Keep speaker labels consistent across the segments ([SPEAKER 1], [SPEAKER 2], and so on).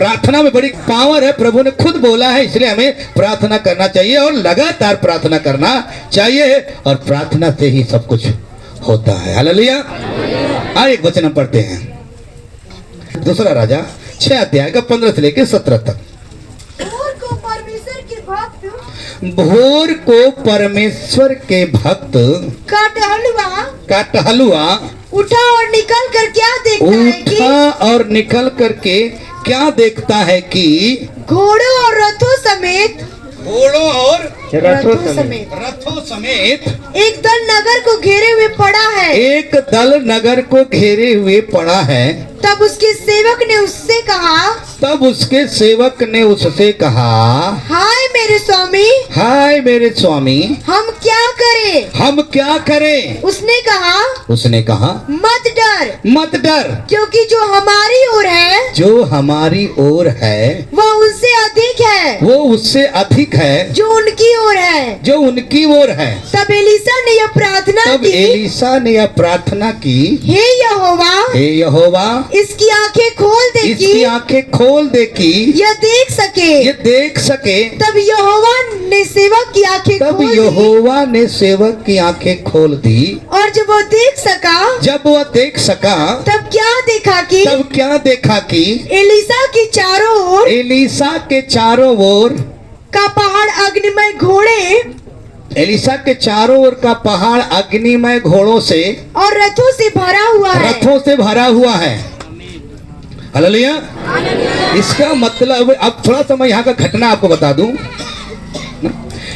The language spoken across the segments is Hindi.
[SPEAKER 1] प्रार्थना में बड़ी पावर है, प्रभु ने खुद बोला है, इसलिए हमें प्रार्थना करना चाहिए और लगातार प्रार्थना करना चाहिए और प्रार्थना से ही सब कुछ होता है। हालेलुया। और एक वचन हम पढ़ते हैं, दूसरा राजा 6 अध्याय का 15 से लेकर 17 तक। भोर को परमेश्वर के भक्त का टहलुआ
[SPEAKER 2] उठा और निकल कर क्या देखता है कि
[SPEAKER 1] और निकल करके क्या देखता है कि
[SPEAKER 2] घोड़ों और रथों समेत
[SPEAKER 1] रथों समेत
[SPEAKER 2] एक दल नगर को घेरे हुए पड़ा है।
[SPEAKER 1] एक दल नगर को घेरे हुए पड़ा है।
[SPEAKER 2] तब उसके सेवक ने उससे कहा, हाय मेरे स्वामी, हम क्या करें? उसने कहा मत डर, क्योंकि जो हमारी ओर है वह उससे अधिक है जो उनकी ओर है। तब एलीशा ने यह प्रार्थना की, हे यहोवा, इसकी आंखें खोल दे कि यह देख सके। तब यहोवा ने सेवक की आंखें खोल दी। और जब वह देख सका तब क्या देखा कि एलीशा के चारों ओर का पहाड़ अग्निमय घोड़ों से और रथों से भरा हुआ है। हालेलुया। इसका मतलब, अब थोड़ा सा मैं यहाँ का घटना आपको बता दूं।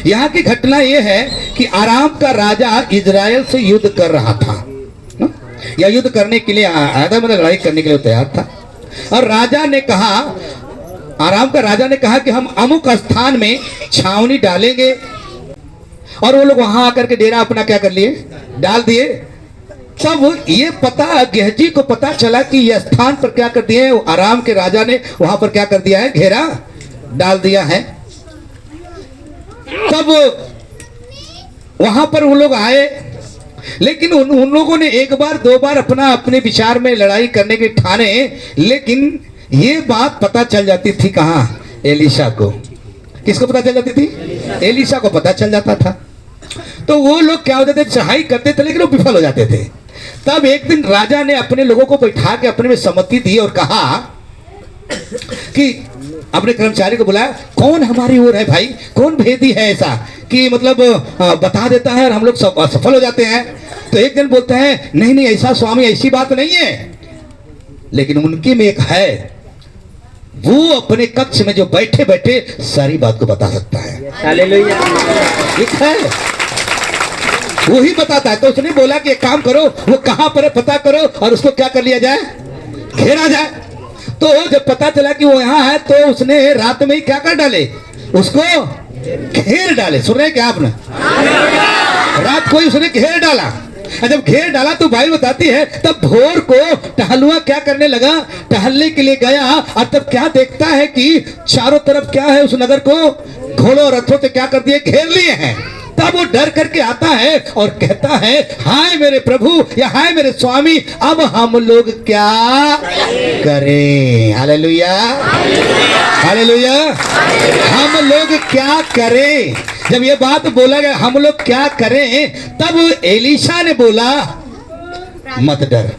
[SPEAKER 2] यहाँ की घटना यह है कि आराम का राजा इजराइल से युद्ध कर रहा था, या युद्ध करने के लिए आया था, मतलब लड़ाई करने के लिए तैयार था। और आराम का राजा ने कहा कि हम अमुक स्थान में छावनी डालेंगे। और वो लोग वहां आकर के डेरा अपना क्या कर लिए, डाल दिए। तब ये गेहजी को पता चला कि यह स्थान पर क्या कर दिए, आराम के राजा ने वहां पर क्या कर दिया है, घेरा डाल दिया है। तब वहां पर वो लोग आए, लेकिन उन लोगों ने एक बार दो बार अपने विचार में लड़ाई करने के ठाने, लेकिन ये बात पता चल जाती थी कहाँ, एलीशा को। किसको पता चल जाती थी? एलीशा को पता चल जाता था। तो वो लोग क्या होते थे, चढ़ाई करते थे लेकिन वो विफल हो जाते थे। तब एक दिन राजा ने अपने लोगों को बैठा के अपने में सम्मति दी और कहा कि अपने कर्मचारी को बुलाया, कौन हमारी ओर है भाई, कौन भेदी है ऐसा कि मतलब बता देता है और हम लोग सफल हो जाते हैं। तो एक दिन बोलते हैं, नहीं ऐसा स्वामी, ऐसी बात नहीं है। लेकिन उनकी में एक है, वो अपने कक्ष में जो बैठे बैठे सारी बात को बता सकता है। हालेलुया। एक है, वो ही बताता है। तो उसने बोला कि एक काम करो, वो कहां पर है पता करो और उसको क्या कर लिया जाए, घेरा जाए। तो जब पता चला कि वो यहाँ है, तो उसने रात में ही क्या कर डाले, उसको घेर डाले। सुन रहे क्या आपने? रात को ही उसने घेर डाला। जब घेर डाला तो भाई बताती है, तब भोर को टहलुआ क्या करने लगा, टहलने के लिए गया। और तब क्या देखता है कि चारों तरफ क्या है, उस नगर को घोड़ों और रथों से क्या कर दिए, घेर लिए हैं। तब वो डर करके आता है और कहता है, हाय मेरे प्रभु या हाय मेरे स्वामी, अब हम लोग क्या करें? Hallelujah, hallelujah. हम लोग क्या करें? जब ये बात बोला गया हम लोग क्या करें, तब एलीशा ने बोला मत डर।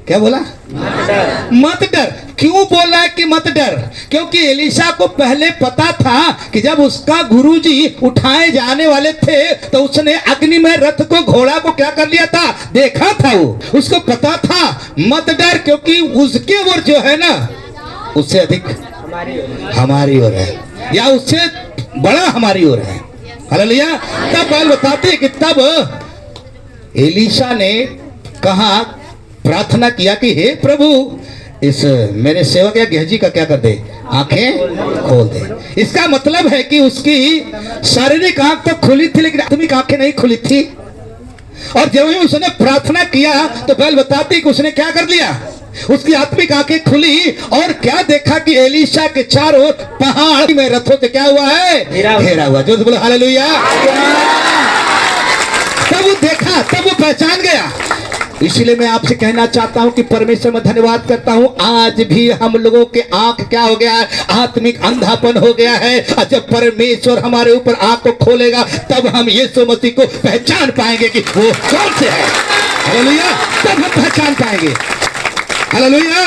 [SPEAKER 2] क्या बोला? मत डर। क्यों बोला है कि मत डर? क्योंकि एलीशा को पहले पता था कि जब उसका गुरुजी उठाए जाने वाले थे तो उसने अग्निमय रथ को, घोड़ा को क्या कर लिया था, देखा था। वो उसको पता था मत डर, क्योंकि उसके ओर जो है ना, उससे अधिक हमारी ओर है, या उससे बड़ा हमारी ओर है। हालेलुया। तब बाल बताते हैं कि तब एलीशा ने कहा, प्रार्थना किया कि हे प्रभु, इस मेरे सेवक या गेहजी का क्या कर दे, आंखें खोल दे। इसका मतलब है कि उसकी शारीरिक आंख तो खुली थी लेकिन आत्मिक आंखें नहीं खुली थी। और जब ही उसने प्रार्थना किया तो पहले बताती कि उसने क्या कर लिया, उसकी आत्मिक आंखें खुली और क्या देखा कि एलीशा के चारों पहाड़ में रथों से क्या हुआ है, घेरा हुआ। जो बोलो हालेलुया। तब वो देखा, तब वो पहचान गया इसलिए मैं आपसे कहना चाहता हूं कि परमेश्वर में धन्यवाद करता हूं, आज भी हम लोगों के आंख क्या हो गया है, आत्मिक अंधापन हो गया है। और जब परमेश्वर हमारे ऊपर आंख को खोलेगा तब हम यीशु मसीह को पहचान पाएंगे कि वो कौन से है। हालेलुया, तब हम पहचान पाएंगे। हालेलुया,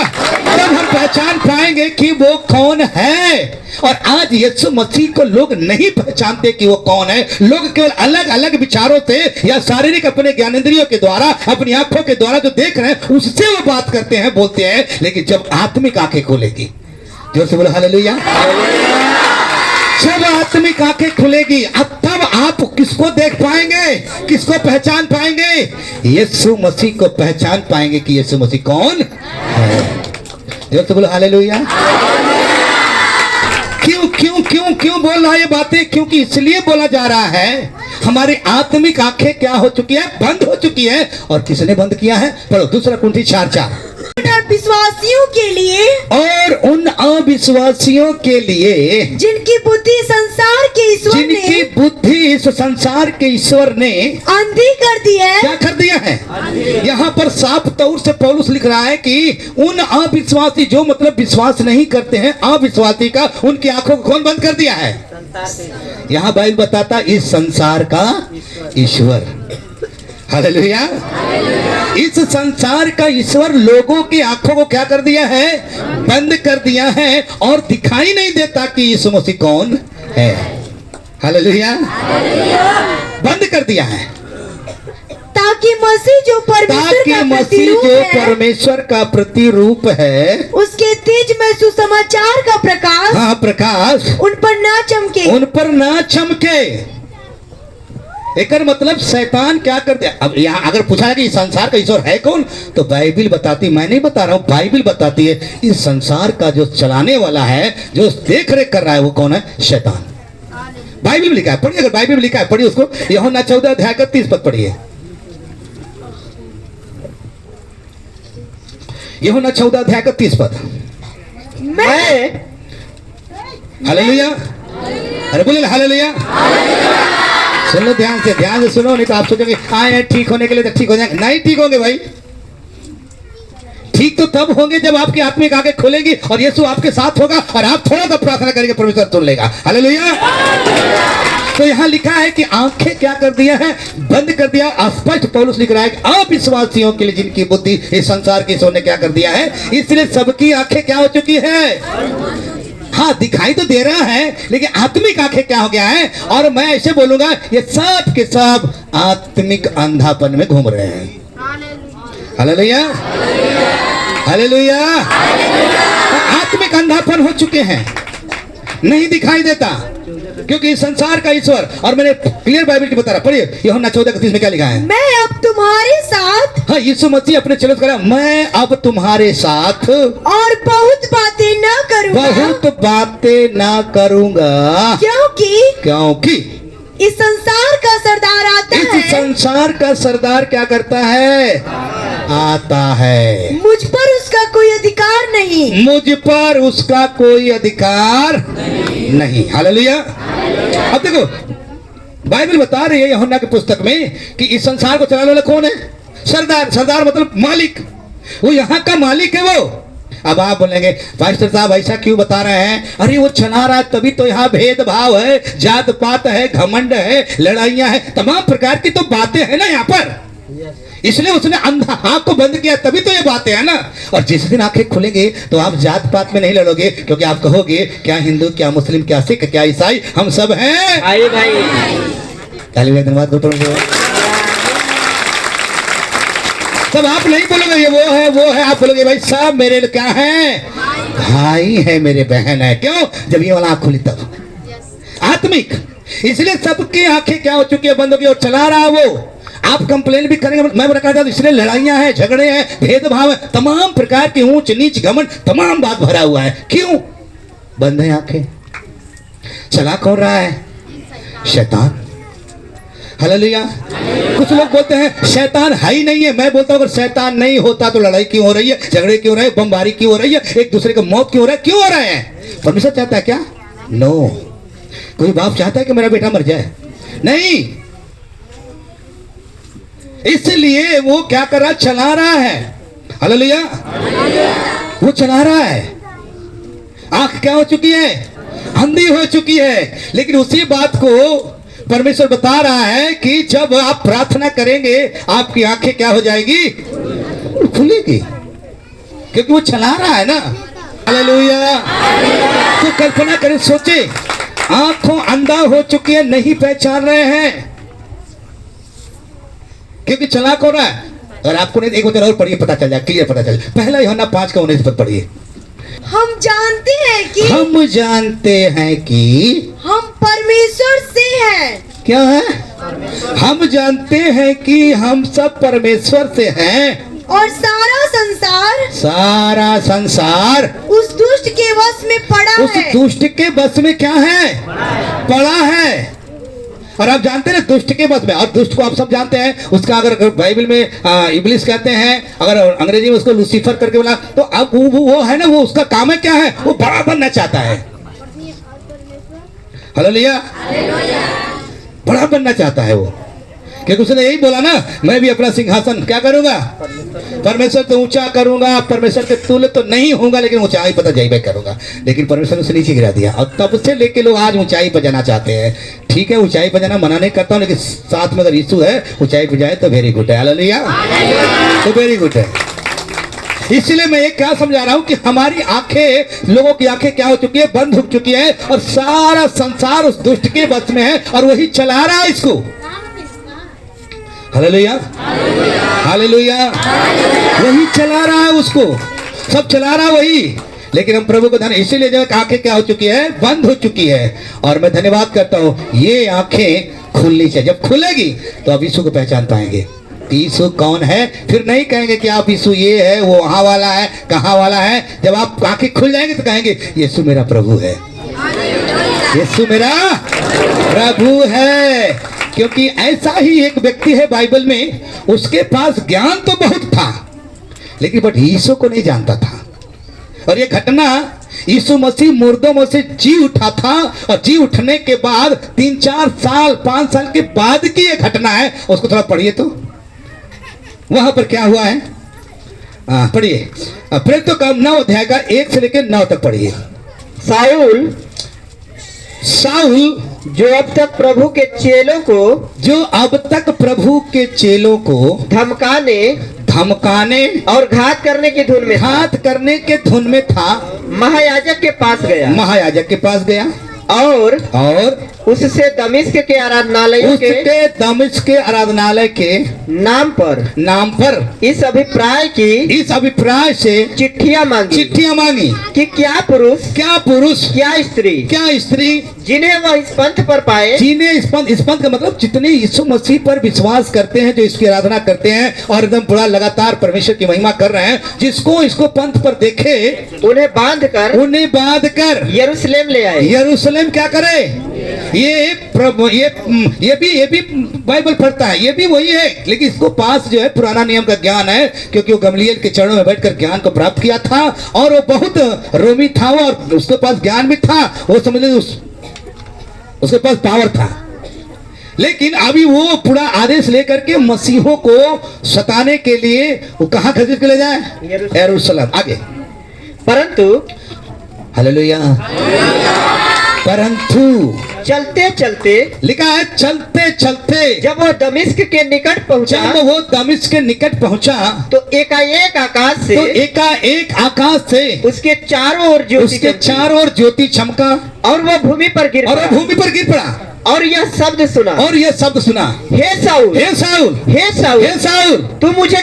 [SPEAKER 2] तब हम पहचान पाएंगे कि वो कौन है। और आज यीशु मसीह को लोग नहीं पहचानते कि वो कौन है। लोग केवल अलग अलग विचारों से या शारीरिक अपने ज्ञानेंद्रियों के द्वारा, अपनी आंखों के द्वारा जो देख रहे हैं उससे वो बात करते हैं, बोलते हैं। लेकिन जब आत्मिक आंखें खोलेगी, जोर से बोलो हालेलुया, जब आत्मिक आंखें खुलेगी अब तब आप किसको देख पाएंगे, किसको पहचान पाएंगे? यीशु मसीह को पहचान पाएंगे कि यीशु मसीह कौन है। जोर से बोलो हालेलुया। क्यों क्यों क्यों क्यों बोल रहा है ये बातें? क्योंकि इसलिए बोला जा रहा है, हमारी आत्मिक आंखें क्या हो चुकी है, बंद हो चुकी है। और किसने बंद किया है? पढ़ो 2 कुरिन्थी 4:4।
[SPEAKER 3] विश्वासियों के लिए,
[SPEAKER 2] और उन अविश्वासियों के लिए
[SPEAKER 3] जिनकी बुद्धि संसार के ईश्वर
[SPEAKER 2] जिनकी
[SPEAKER 3] ने
[SPEAKER 2] बुद्धि इस संसार के ईश्वर ने
[SPEAKER 3] अंधी कर दी है।
[SPEAKER 2] क्या कर दिया है? यहाँ पर साफ तौर से पौलुस लिख रहा है कि उन अविश्वासी, जो मतलब विश्वास नहीं करते हैं, अविश्वासी का उनकी आंखों को कौन बंद कर दिया है? यहाँ बाइबल बताता इस संसार का ईश्वर। हालेलुया। इस संसार का ईश्वर लोगों की आंखों को क्या कर दिया है? बंद कर दिया है, और दिखाई नहीं देता कि यीशु मसीह कौन है। हालेलुया, बंद कर दिया है,
[SPEAKER 3] ताकि मसीह जो परमेश्वर का प्रतिरूप है,
[SPEAKER 2] परमेश्वर का प्रतिरूप है,
[SPEAKER 3] उसके तेज में सुसमाचार का प्रकाश,
[SPEAKER 2] हाँ प्रकाश,
[SPEAKER 3] उन पर ना चमके,
[SPEAKER 2] उन पर ना चमके। एक मतलब शैतान क्या करते हैं? अब यहाँ अगर पूछा है कि इस संसार का ईश्वर है कौन, तो बाइबिल बताती, मैं नहीं बता रहा हूँ, बाइबिल बताती है इस संसार का जो चलाने वाला है, जो देख रेख कर रहा है, वो कौन है? शैतान। बाइबिल में लिखा है, पढ़िए, अगर बाइबिल में लिखा है पढ़िए उसको। यूहन्ना 14:31 पढ़िए। यूहन्ना 14:31।
[SPEAKER 3] मैं
[SPEAKER 2] हालेलुया, अरे बोले हालेलुया। सुन लो, ध्यान से सुनो, नहीं तो आप सोचोगे आए हैं ठीक होने के लिए तो ठीक हो जाएंगे। नहीं ठीक होंगे भाई। ठीक तो तब होंगे जब आपकी आत्मिक आंखें खोलेगी और यीशु आपके साथ होगा और आप थोड़ा सा प्रार्थना करेंगे, परमेश्वर सुन लेगा। हालेलुया। तो यहाँ लिखा है कि आंखें क्या कर दिया है? बंद कर दिया। स्पष्ट पौलुस लिख रहा है कि अविश्वासियों के लिए जिनकी बुद्धि इस संसार की ईश्वर ने क्या कर दिया है, इसलिए सबकी आंखें क्या हो चुकी है? हाँ, दिखाई तो दे रहा है, लेकिन आत्मिक आंखें क्या हो गया है? और मैं ऐसे बोलूंगा, ये सब के सब आत्मिक अंधापन में घूम रहे हैं। Hallelujah, hallelujah. आत्मिक अंधापन हो चुके हैं, नहीं दिखाई देता, क्योंकि इस संसार का ईश्वर, और मैंने क्लियर बाइबल की बता रहा, पढ़िए यूहन्ना 14:31 में क्या लिखा है?
[SPEAKER 3] मैं अब तुम्हारे साथ,
[SPEAKER 2] हाँ, यीशु मसीह अपने चेलों से कह रहा है, मैं अब तुम्हारे साथ
[SPEAKER 3] और बहुत बातें ना करूंगा,
[SPEAKER 2] बहुत बातें ना करूंगा, क्योंकि
[SPEAKER 3] इस संसार का सरदार आता है।
[SPEAKER 2] इस संसार का सरदार क्या करता है? आता है।
[SPEAKER 3] मुझ पर उसका कोई अधिकार नहीं,
[SPEAKER 2] मुझ पर उसका कोई अधिकार नहीं। हालेलुया। अब देखो, बाइबल बता रही है यूहन्ना की पुस्तक में कि इस संसार को चलाने वाला कौन है? सरदार। सरदार मतलब मालिक, वो यहाँ का मालिक है वो। अब आप बोलेंगे पास्टर साहब ऐसा क्यों बता रहे हैं? अरे वो चला रहा है, तभी तो यहाँ भेदभाव है, जात पात है, घमंड है, लड़ाइयाँ है, तमाम प्रकार की तो बातें हैं ना यहाँ पर। इसलिए उसने अंधा आंख को बंद किया, तभी तो ये बातें है ना। और जिस दिन आंखें खुलेंगे तो आप जात पात में नहीं लड़ोगे, क्योंकि आप कहोगे क्या हिंदू, क्या मुस्लिम, क्या सिख, क्या ईसाई, हम सब हैं भाई भाई। धन्यवाद। सब आप नहीं बोलोगे ये वो है, आप बोलोगे भाई सब मेरे लिए क्या है? भाई है, मेरे बहन है। क्यों? जब ये वाला आंख खुली तब आत्मिक। इसलिए सबकी आंखें क्या हो चुकी है? बंद हो गई, और चला रहा वो। आप कंप्लेन भी करेंगे, मैं बता था, इसलिए लड़ाइयां हैं, झगड़े हैं, भेदभाव है, तमाम प्रकार की ऊंच नीच घमंड, तमाम बात भरा हुआ है। क्यों बंद है आंखें? चला कौन रहा है? शैतान। हालेलुया। कुछ लोग बोलते हैं शैतान है ही नहीं है। मैं बोलता हूं अगर शैतान नहीं होता तो लड़ाई क्यों हो रही है, झगड़े क्यों हो रहे हैं, बमबारी क्यों हो रही है, एक दूसरे का मौत क्यों हो रहा है? क्यों हो रहा है? परमेश्वर चाहता है क्या? नो। कोई बाप चाहता है कि मेरा बेटा मर जाए? नहीं। इसलिए वो क्या कर रहा, चला रहा है। हालेलुया, वो चला रहा है। आंख क्या हो चुकी है, अंधी हो चुकी है। लेकिन उसी बात को परमेश्वर बता रहा है कि जब आप प्रार्थना करेंगे आपकी आंखें क्या हो जाएगी, खुलेगी, क्योंकि वो चला रहा है ना। हालेलुया। तो कल्पना करें, सोचे आंखों अंधा हो चुकी है, नहीं पहचान रहे हैं, क्योंकि चला हो रहा है। और आपको नहीं, एक और पढ़िए, पता चल जाए, क्लियर पता चल जाए। पहला यूहन्ना 5:19 पर पढ़िए।
[SPEAKER 3] हम जानते हैं कि
[SPEAKER 2] हम जानते हैं कि
[SPEAKER 3] हम परमेश्वर से हैं।
[SPEAKER 2] क्या है, हम जानते हैं कि हम सब परमेश्वर से हैं
[SPEAKER 3] और सारा संसार
[SPEAKER 2] उस
[SPEAKER 3] दुष्ट के वश में पड़ा
[SPEAKER 2] उस
[SPEAKER 3] है।
[SPEAKER 2] दुष्ट के बस में क्या है, पड़ा है। और आप जानते हैं दुष्ट के बस में, और दुष्ट को आप सब जानते हैं, उसका अगर बाइबल में इब्लिस कहते हैं, अगर अंग्रेजी में उसको लूसीफर करके बोला, तो अब वो है ना, वो उसका काम है क्या है, वो बड़ा बनना चाहता है। हालेलुया, बड़ा बनना चाहता है वो, क्योंकि उसने यही बोला ना, मैं भी अपना सिंहासन क्या करूंगा, परमेश्वर तो ऊंचा करूंगा, परमेश्वर के तुल्य तो नहीं होगा, लेकिन ऊंचाई पर जाई करूंगा। लेकिन परमेश्वर ने उसे नीचे गिरा दिया, और तब से लेके लोग आज ऊंचाई पर जाना चाहते हैं। ठीक है, ऊंचाई पर जाना मना नहीं करता हूं, लेकिन साथ में अगर यीशु है ऊंचाई पर जाए तो वेरी गुड है। हालेलुया, तो वेरी गुड है। इसलिए मैं ये क्या समझा रहा हूं कि हमारी आंखें, लोगों की आंखें क्या हो चुकी है, बंद हो चुकी है, और सारा संसार उस दुष्ट के बस में है, और वही चला रहा है इसको। हालेलुया, हालेलुया, वही चला रहा है उसको, सब चला रहा वही। लेकिन हम प्रभु को धन्य, इसीलिए जो आंखें क्या हो चुकी है, बंद हो चुकी है। और मैं धन्यवाद करता हूं, ये आंखें खुलनी चाहिए। जब खुलेगी तो आप यीशु को पहचान पाएंगे, यीशु कौन है। फिर नहीं कहेंगे कि आप यीशु ये है, वो वहां वाला है, कहां वाला है। जब आप आंखें खुल जाएंगे तो कहेंगे यीशु मेरा प्रभु है, यीशु मेरा प्रभु है। क्योंकि ऐसा ही एक व्यक्ति है बाइबल में, उसके पास ज्ञान तो बहुत था, लेकिन बट यीशु को नहीं जानता था। और ये घटना यीशु मसीह मुर्दों में से जी उठा था, और जी उठने के बाद 3-4 साल 5 साल के बाद की ये घटना है। उसको थोड़ा पढ़िए, तो वहां पर क्या हुआ है, पढ़िए। प्रेरितों का 9 अध्याय का 1 से लेकर 9 तक पढ़िए। साउल
[SPEAKER 4] जो अब तक प्रभु के चेलों को
[SPEAKER 2] धमकाने
[SPEAKER 4] और घात करने की धुन में
[SPEAKER 2] था,
[SPEAKER 4] महायाजक के पास गया और उससे दमिश्क के आराधनालय के नाम पर इस अभिप्राय से चिट्ठियां मांगी कि क्या पुरुष क्या स्त्री जिन्हें वह इस पंथ पर पाए,
[SPEAKER 2] इस पंथ का मतलब जितने यीशु मसीह पर विश्वास करते हैं, जो इसकी आराधना करते हैं और एकदम पूरा लगातार परमेश्वर की महिमा कर रहे हैं, जिसको इसको पंथ पर देखे
[SPEAKER 4] उन्हें बांध कर
[SPEAKER 2] यरूशलेम ले आए। यरूशलेम क्या करे, ये प्रभु, ये भी बाइबल पढ़ता है, ये भी वही है, लेकिन इसको पास जो है पुराना नियम का ज्ञान है, क्योंकि वो गमलीएल के चरणों में बैठकर ज्ञान को प्राप्त किया था, और वो बहुत रोमी था, और उसके पास ज्ञान भी था, वो समझ लीजिए उसके पास पावर था। लेकिन अभी वो पूरा आदेश लेकर के मसीहों को सताने के लिए वो कहां खरीद के ले जाए, यरूशलेम। आगे,
[SPEAKER 4] परंतु
[SPEAKER 2] हालेलुया, परंतु
[SPEAKER 4] चलते
[SPEAKER 2] लिखा है चलते
[SPEAKER 4] जब वो दमिश्क के निकट पहुंचा तो एकाएक आकाश से उसके चारों ओर ज्योति चमका, और वो भूमि पर गिर पड़ा, और यह शब्द सुना, हे साउल तू मुझे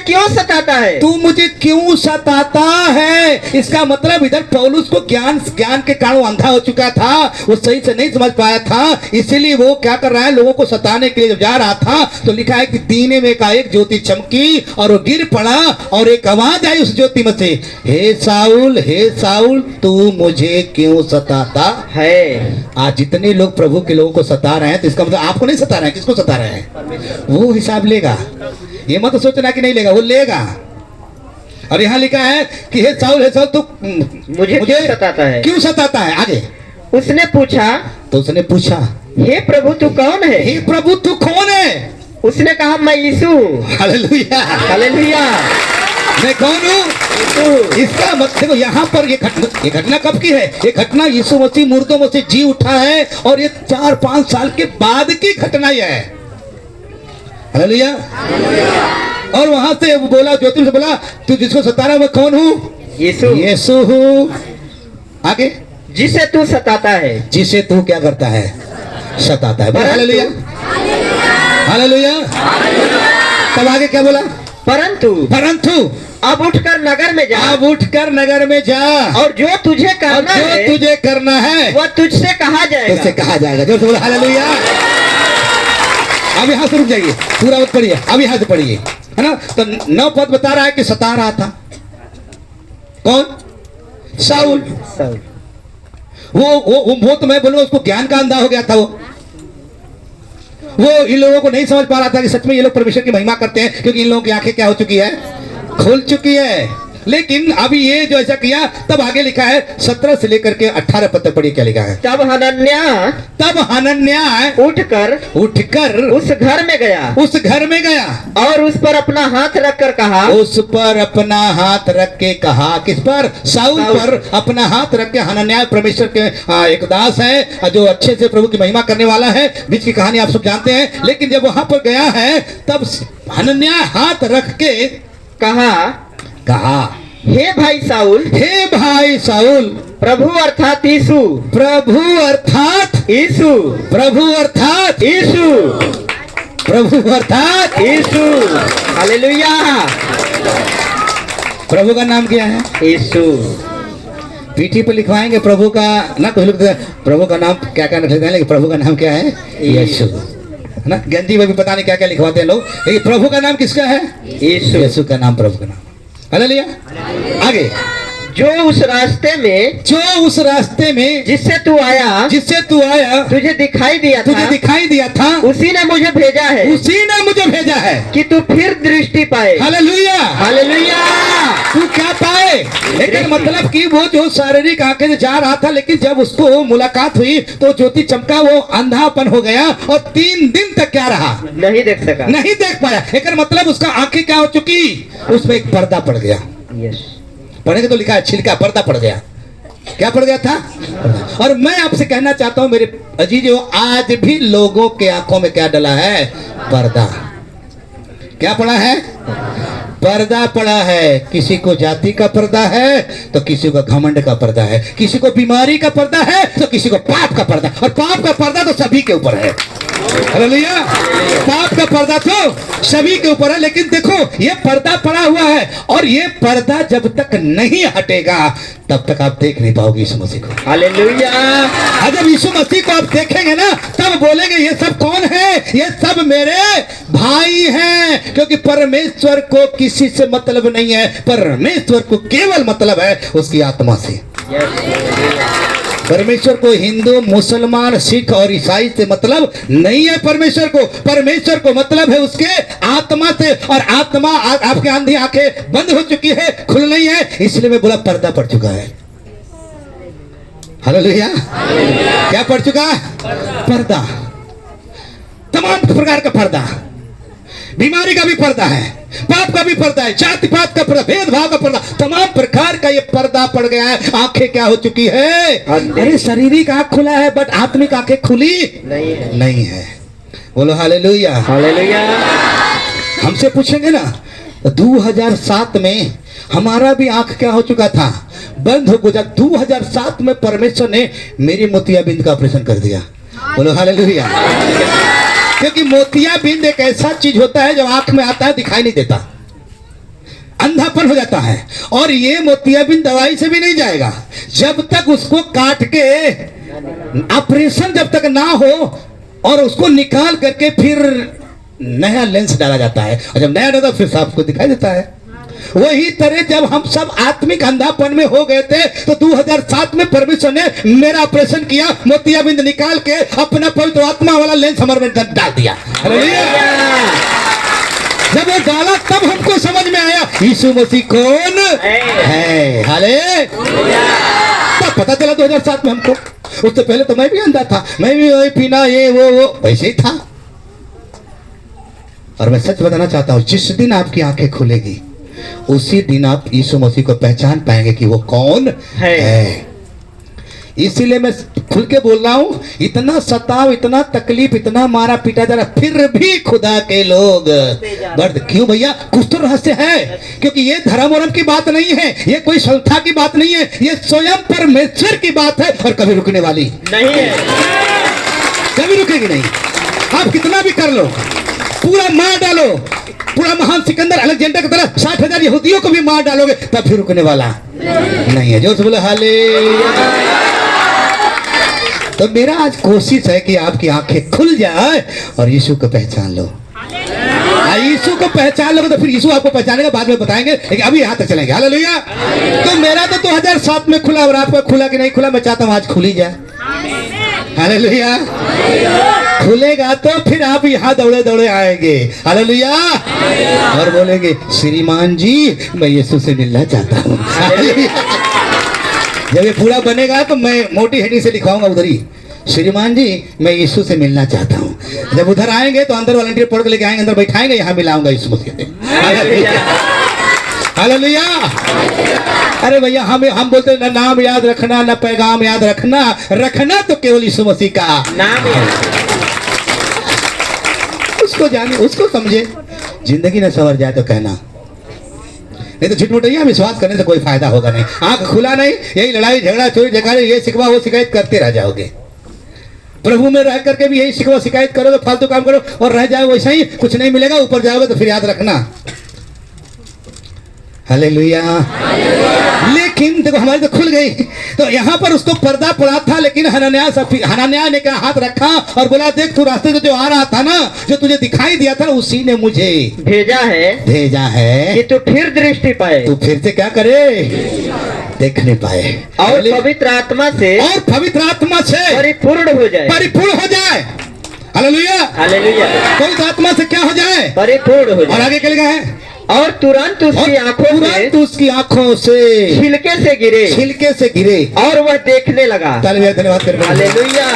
[SPEAKER 4] क्यों सताता है। इसका मतलब इधर पौलुस को ज्ञान के कारण अंधा हो चुका था, वो सही से नहीं समझ पाया था, इसीलिए वो क्या कर रहा है, लोगों को सताने के लिए जब जा रहा था तो लिखा है कि दीने में एक ज्योति चमकी और वो गिर पड़ा, और एक आवाज आई उस ज्योति में से, हे साउल तू मुझे क्यों सताता है। आज जितने लोग प्रभु के लोगों को सता रहे हैं, तो इसका मतलब आपको नहीं सता रहे हैं, किसको सता रहे हैं, वो हिसाब लेगा। ये मत सोचना कि नहीं लेगा, वो लेगा। और यहाँ लिखा है कि हे साउल तू मुझे क्यों सताता है। आगे उसने पूछा, हे प्रभु तू कौन है।
[SPEAKER 5] उसने कहा मैं यीशु हूँ।
[SPEAKER 1] हालेलुया।
[SPEAKER 5] हालेलुया।
[SPEAKER 1] मैं कौन हूँ?
[SPEAKER 5] यीशु।
[SPEAKER 1] इसका मतलब देखो यहाँ पर ये घटना कब की है? ये घटना यीशु मसीह मुर्दों में से जी उठा है और ये 4-5 साल के बाद की घटना ये है। हालेलुया। और वहां से वो बोला, ज्योति से बोला, तू जिसको सता रहा है मैं कौन हूँ?
[SPEAKER 5] यीशु।
[SPEAKER 1] यीशु हूँ। आगे,
[SPEAKER 5] जिसे तू सताता है।
[SPEAKER 1] जिसे तू क्या करता है? सताता है। हालेलुया। हालेलुया। तब आगे क्या बोला? परंतु
[SPEAKER 5] अब उठकर नगर में जा।
[SPEAKER 1] अब उठकर नगर में जा
[SPEAKER 5] और जो तुझे
[SPEAKER 1] और
[SPEAKER 5] करना
[SPEAKER 1] जो
[SPEAKER 5] है
[SPEAKER 1] तुझे करना है
[SPEAKER 5] वह तुझसे कहा जाएगा।
[SPEAKER 1] तुझसे कहा जाएगा। जो बोला हालेलुया। अब यहाँ से रुक जाइए, पूरा मत पढ़िए, अब यहाँ से पढ़िए, है ना। तो 9 पद बता रहा है कि सता रहा था कौन? शाऊल। वो तो मैं बोलूँ उसको ज्ञान का अंधा हो गया था। वो इन लोगों को नहीं समझ पा रहा था कि सच में ये लोग परमेश्वर की महिमा करते हैं, क्योंकि इन लोगों की आंखें क्या हो चुकी है? खुल चुकी है। लेकिन अभी ये जो ऐसा किया, तब आगे लिखा है 17 से लेकर के 18 पद तक पढ़िए क्या लिखा है।
[SPEAKER 5] तब हनन्याह
[SPEAKER 1] उठकर
[SPEAKER 5] उस घर में गया और उस पर अपना हाथ रखकर कहा।
[SPEAKER 1] उस पर अपना हाथ रख के कहा। किस पर? शाऊल पर अपना हाथ रख के। हनन्याह परमेश्वर के एक दास है जो अच्छे से प्रभु की महिमा करने वाला है। बीच की कहानी आप सब जानते हैं। लेकिन जब वहां पर गया है तब हनन्याह हाथ रख के कहा,
[SPEAKER 5] हे भाई साउल,
[SPEAKER 1] प्रभु अर्थात यीशु,
[SPEAKER 5] हालेलुया।
[SPEAKER 1] प्रभु का नाम क्या है?
[SPEAKER 5] यीशु।
[SPEAKER 1] पीठी पर लिखवाएंगे प्रभु का ना, कुछ लोग प्रभु का नाम क्या क्या लिखते हैं, लेकिन प्रभु का नाम क्या है? यीशु, है ना। गंजी में भी पता नहीं क्या क्या लिखवाते हैं लोग, लेकिन प्रभु का नाम किसका है?
[SPEAKER 5] यीशु।
[SPEAKER 1] यीशु का नाम प्रभु का नाम। हालेलुया। आगे,
[SPEAKER 5] जो उस रास्ते में जिससे तू आया तुझे दिखाई दिया था उसी ने मुझे भेजा है कि तू फिर दृष्टि पाए।
[SPEAKER 1] हालेलुया।
[SPEAKER 5] हालेलुया।
[SPEAKER 1] तू क्या पाए? एक मतलब कि वो जो शारीरिक आंखें से जा रहा था, लेकिन जब उसको मुलाकात हुई तो ज्योति चमका, वो अंधापन हो गया और 3 दिन तक क्या रहा?
[SPEAKER 5] नहीं देख पाया।
[SPEAKER 1] एक मतलब उसका आंखें क्या हो चुकी? उसमें एक पर्दा पड़ गया।
[SPEAKER 5] यस।
[SPEAKER 1] पढ़ेंगे तो लिखा है छिलका, पर्दा पड़ गया। क्या पड़ गया था? और मैं आपसे कहना चाहता हूं मेरे अजीजों, आज भी लोगों के आंखों में क्या डला है? पर्दा। क्या पड़ा है? पर्दा पड़ा है। किसी को जाति का पर्दा है तो किसी को घमंड का पर्दा है, किसी को बीमारी का पर्दा है तो किसी को पाप का पर्दा। और पाप का पर्दा तो सभी के ऊपर है। हालेलुया। पाप का पर्दा तो सभी के ऊपर है। लेकिन देखो ये पर्दा पड़ा हुआ है, और ये पर्दा जब तक नहीं हटेगा तब तक आप देख नहीं पाओगे यीशु मसीह को।
[SPEAKER 5] हालेलुया।
[SPEAKER 1] जब यीशु मसीह को आप देखेंगे ना, तब बोलेंगे ये सब कौन है? ये सब मेरे भाई हैं। क्योंकि परमेश्वर को किसी से मतलब नहीं है, परमेश्वर को केवल मतलब है उसकी आत्मा से। परमेश्वर को हिंदू, मुसलमान, सिख और ईसाई से मतलब नहीं है। परमेश्वर को मतलब है उसके आत्मा से। और आत्मा आपके आंधी आंखें बंद हो चुकी है, खुल नहीं है, इसलिए मैं बोला पर्दा पड़ चुका है। हालेलुया। क्या पड़ चुका? पर्दा। तमाम प्रकार का पर्दा। बीमारी का भी पर्दा है, पाप का भी पर्दा है, जाति पात का पर्दा, भेदभाव का पर्दा, तमाम प्रकार का ये पर्दा पड़ गया है। आंखें क्या हो चुकी है? अरे शारीरिक आंख खुला है, बट आत्मिक आंखें खुली नहीं है। बोलो हालेलुया।
[SPEAKER 5] हालेलुया।
[SPEAKER 1] हमसे पूछेंगे ना, 2007 में हमारा भी आंख क्या हो चुका था? बंद हो गया। 2007 में परमेश्वर ने मेरी मोतियाबिंद का ऑपरेशन कर दिया। बोलो हालेलुया। क्योंकि मोतियाबिंद एक ऐसा चीज होता है जब आंख में आता है दिखाई नहीं देता, अंधापन हो जाता है। और ये मोतियाबिंद दवाई से भी नहीं जाएगा जब तक उसको काट के ऑपरेशन जब तक ना हो और उसको निकाल करके फिर नया लेंस डाला जाता है, और जब नया डाला फिर साफ को दिखाई देता है। वही तरह जब हम सब आत्मिक अंधापन में हो गए थे तो 2007 में परमेश्वर ने मेरा ऑपरेशन किया, मोतियाबिंद निकाल के अपना पवित्र आत्मा वाला लेंस हमारे में डाल दिया। जब वो डाला तब हमको समझ में आया यीशु मसीह कौन है। हाले तब पता चला 2007 में हमको। उससे पहले तो मैं भी अंधा था, मैं भी वही पीना ये वो वैसे ही था। और मैं सच बताना चाहता हूँ, जिस दिन आपकी आंखें खुलेगी उसी दिन आप यीशु मसीह को पहचान पाएंगे कि वो कौन है। इसीलिए मैं खुल के बोल रहा हूँ, इतना सताव, इतना तकलीफ, इतना मारा पीटा जा रहा, फिर भी खुदा के लोग दर्द क्यों भैया? कुछ तो रहस्य है, क्योंकि ये धर्म वरम की बात नहीं है, ये कोई संस्था की बात नहीं है, ये स्वयं परमेश्वर की बात है और कभी रुकने वाली
[SPEAKER 5] नहीं है,
[SPEAKER 1] कभी रुकेगी नहीं। आप कितना भी कर लो, पूरा मार डालो, पूरा महान सिकंदर अलेक्जेंडर की तरह 60,000 यहूदियों को भी मार डालोगे, तब भी रुकने वाला नहीं है। जोर से बोले हालेलुया। तो मेरा आज कोशिश है कि आपकी आंखें खुल जाए और यीशु को पहचान लो। यीशु को पहचान लोगे तो फिर यीशु आपको पहचानेगा, बाद में बताएंगे, लेकिन अभी यहाँ तक चलेंगे। हालेलुया। तो मेरा तो 2007 में खुला और आपका खुला कि नहीं खुला, मैं चाहता हूँ आज खुल ही जाए। हालेलुया। खुलेगा तो फिर आप यहाँ दौड़े दौड़े आएंगे। हालेलुया। और बोलेंगे श्रीमान जी मैं यीशु से मिलना चाहता हूँ। जब ये पूरा बनेगा तो मैं मोटी हेडिंग से लिखवाऊंगा उधर ही, श्रीमान जी मैं यीशु से मिलना चाहता हूँ। जब उधर आएंगे तो अंदर वॉलंटियर पढ़ के लेके आएंगे, अंदर बैठाएंगे, यहाँ मिलाऊंगा यीशु मसीह से। हालेलुया। अरे भैया हम बोलते ना नाम याद रखना, ना पैगाम याद रखना, रखना तो केवल यीशु मसीह का
[SPEAKER 5] नाम है।
[SPEAKER 1] उसको जाने, उसको समझे, जिंदगी न संवर जाए तो कहना, नहीं तो झुटमुटैया विश्वास करने से कोई फायदा होगा नहीं। आंख खुला नहीं, यही लड़ाई झगड़ा चोरी झकाड़ी, ये शिकवा वो शिकायत करते रह जाओगे। प्रभु में रह करके भी यही शिकवा शिकायत करोगे, फालतू काम करो और रह जाओ वैसा ही, कुछ नहीं मिलेगा। ऊपर जाओगे तो फिर याद रखना। हालेलुया। लेकिन देखो हमारी तो खुल गई, तो यहाँ पर उसको पर्दा पड़ा था, लेकिन हनन्याह ने क्या हाथ रखा और बोला देख तू रास्ते से जो आ रहा था ना, जो तुझे दिखाई दिया था, उसी ने मुझे भेजा है
[SPEAKER 5] कि तू फिर दृष्टि पाए,
[SPEAKER 1] तू फिर से क्या करे, देखने पाए,
[SPEAKER 5] और पवित्र आत्मा से
[SPEAKER 1] परिपूर्ण हो जाए। हालेलुया।
[SPEAKER 5] हालेलुया।
[SPEAKER 1] पवित्र आत्मा से क्या हो जाए,
[SPEAKER 5] परिपूर्ण हो जाए।
[SPEAKER 1] और आगे क्या लिखा है,
[SPEAKER 5] और तुरंत उसकी आंखों से छिलके से गिरे और वह देखने लगा।
[SPEAKER 1] धन्यवाद करना।
[SPEAKER 5] हालेलुया।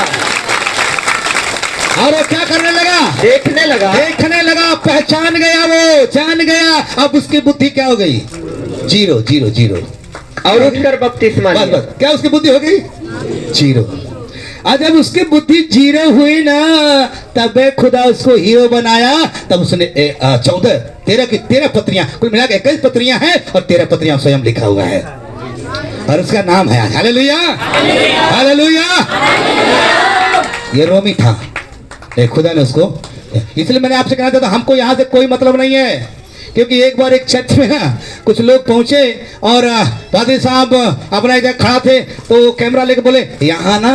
[SPEAKER 1] और वो क्या करने लगा, देखने लगा, पहचान गया, वो जान गया। अब उसकी बुद्धि क्या हो गई, 0
[SPEAKER 5] और उठकर बपतिस्मा लिया।
[SPEAKER 1] क्या उसकी बुद्धि हो गई 0। और जब उसकी बुद्धि 0 हुई ना, तब खुदा उसको हीरो बनाया। तब उसने 13 पत्रियां, कुल मिला के 21 पत्रियां हैं और 13 पत्रियां स्वयं लिखा हुआ है और उसका नाम है हालेलुया। हालेलुया। ये रोमी था, खुदा ने उसको, इसलिए मैंने आपसे कहा था हमको यहाँ से कोई मतलब नहीं है, क्योंकि एक बार एक चर्च में ना कुछ लोग पहुंचे और पादरी साहब अपना एक खड़ा थे, तो कैमरा लेके बोले यहाँ ना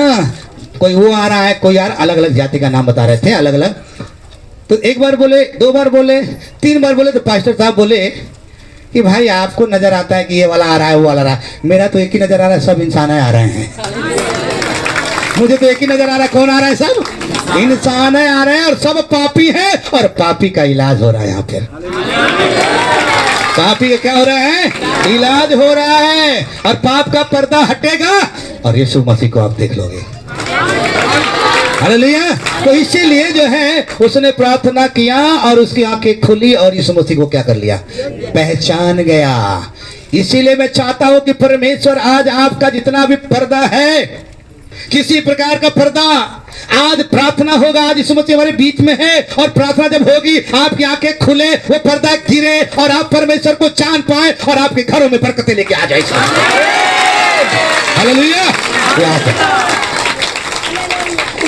[SPEAKER 1] कोई वो आ रहा है, कोई यार अलग अलग जाति का नाम बता रहे थे, अलग अलग। तो एक बार बोले, 2 बार बोले, 3 बार बोले, तो पास्टर साहब बोले कि भाई आपको नजर आता है कि ये वाला आ रहा है, वो वाला आ रहा है, मेरा तो एक ही नजर आ रहा है, सब इंसान आ रहे हैं। मुझे तो एक ही नजर आ रहा है, कौन आ रहा है, सब इंसान आ रहे हैं और सब पापी है और पापी का इलाज हो रहा है। यहाँ फिर पापी का क्या हो रहा है, इलाज हो रहा है और पाप का पर्दा हटेगा और यीशु मसीह को आप देख लोगे। हालेलुया। तो इसीलिए जो है उसने प्रार्थना किया और उसकी आंखें खुली और यीशु मसीह को क्या कर लिया, पहचान गया। इसीलिए मैं चाहता हूं कि परमेश्वर आज आपका जितना भी पर्दा है, किसी प्रकार का पर्दा, आज प्रार्थना होगा, आज यीशु मसीह हमारे बीच में है और प्रार्थना जब होगी आपकी आंखें खुले, वो पर्दा गिरे और आप परमेश्वर को जान पाए और आपके घरों में बरकतें लेके आ जाए। हालेलुया।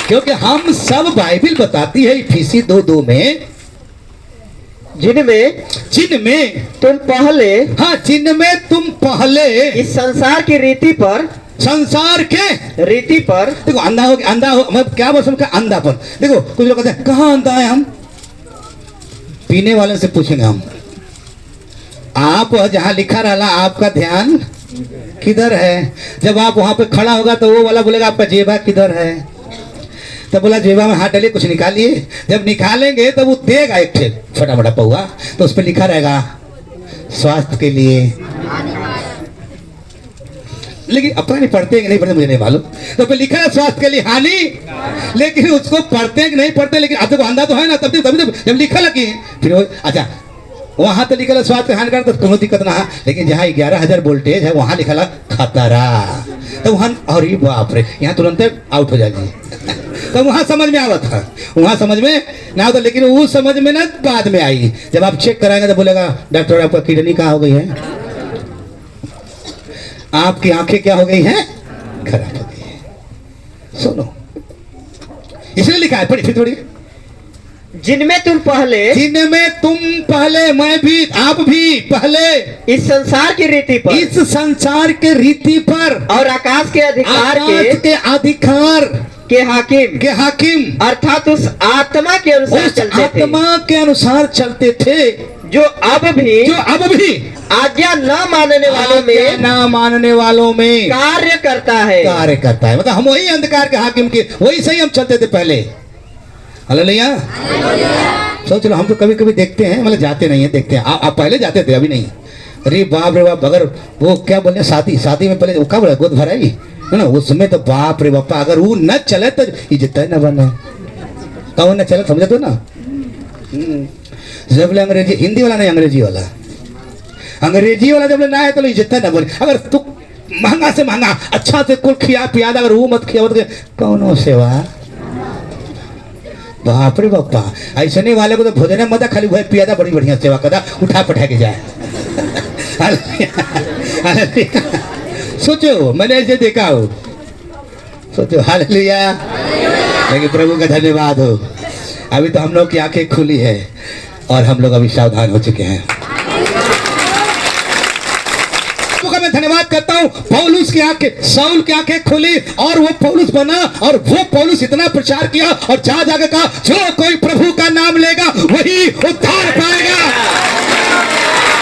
[SPEAKER 1] क्योंकि हम सब बाइबल बताती है इफिसी 2:2 में, जिनमें
[SPEAKER 5] तुम पहले,
[SPEAKER 1] हाँ जिनमें तुम पहले
[SPEAKER 5] इस संसार की रीति पर,
[SPEAKER 1] देखो अंधा हो, मैं क्या बोल सकता, अंधापन। देखो कुछ लोग कहते हैं कहाँ अंधा है, हम पीने वाले से पूछेंगे, हम आप जहाँ लिखा रहा आपका ध्यान किधर है। जब आप वहां पे खड़ा होगा तो वो वाला बोलेगा आपका जेबा किधर है, तब बोला जेबा में हाथ डालिए, कुछ निकालिए। जब निकालेंगे तो वो देगा एक छोटा मोटा पौआ, तो उस पर लिखा रहेगा स्वास्थ्य के लिए।
[SPEAKER 2] लेकिन अपना नहीं पढ़ते हैं कि नहीं पढ़ते मुझे नहीं मालूम। तो फिर लिखा है स्वास्थ्य के लिए हानि, लेकिन उसको पढ़ते हैं कि नहीं पढ़ते, लेकिन अब तक अंधा तो है ना, तब तभी तो जब लिखा लगी फिर वो अच्छा वहां तो लिखा स्वास्थ्य हानिकारक तो कोई दिक्कत ना है, लेकिन जहाँ 11,000 वोल्टेज है वहां लिखा खतरा, तो वहां और ये बाप रे यहाँ तुरंत आउट हो जाएगी। तो वहां समझ में आवा था, वहां समझ में ना होता, लेकिन वो समझ में ना बाद में आई। जब आप चेक कराएंगे तो बोलेगा डॉक्टर आपका किडनी कहाँ हो गई है, आपकी आंखें क्या हो गई हैं, खराब हो गई है। सुनो इसलिए लिखा है, पढ़ी फिर थोड़ी,
[SPEAKER 5] जिनमें तुम पहले मैं भी आप भी पहले इस संसार की रीति पर,
[SPEAKER 2] इस संसार के रीति पर
[SPEAKER 5] और आकाश के अधिकार
[SPEAKER 2] अधिकार
[SPEAKER 5] के हाकिम अर्थात उस आत्मा के अनुसार चलते थे,
[SPEAKER 2] आत्मा के अनुसार चलते थे,
[SPEAKER 5] जो अब भी आज्ञा न मानने वालों में कार्य करता है।
[SPEAKER 2] मतलब हम वही अंधकार के हाकिम के वही सही हम चलते थे पहले। हालेलुया। सोच लो हम तो कभी कभी देखते हैं, मतलब जाते नहीं है, देखते हैं। आप पहले जाते थे, अभी नहीं। अरे बाप रे बाप, अगर वो क्या बोले शादी में पहले वो क्या बोला गोद भराई है ना, उसमें तो बाप रे बापा अगर वो न चले तो इज्जत न बने, कौन न चले समझे तो ना। जब अंग्रेजी हिंदी वाला नहीं, अंग्रेजी वाला जब ना है तो इज्जत न बने। अगर तू महंगा से महंगा अच्छा से कुल खिया पिया, अगर वो मत खिया कौन सेवा, बाप रे बापा। ऐसे नहीं वाले को तो भोजन मत खाली वह पियादा बड़ी बढ़िया सेवा कदा उठा पठा के जाए। सोचो मैंने ऐसे देखा हो, सोचो हालेलुया। लेकिन प्रभु का धन्यवाद हो, अभी तो हम लोग की आंखें खुली है और हम लोग अभी सावधान हो चुके हैं। मैं धन्यवाद करता हूँ, पौलुस की आंखें, साउल की आंखें खुली और वो पौलुस बना, और वो पौलुस इतना प्रचार किया और जा जाकर कहा जो कोई प्रभु का नाम लेगा वही उद्धार पाएगा,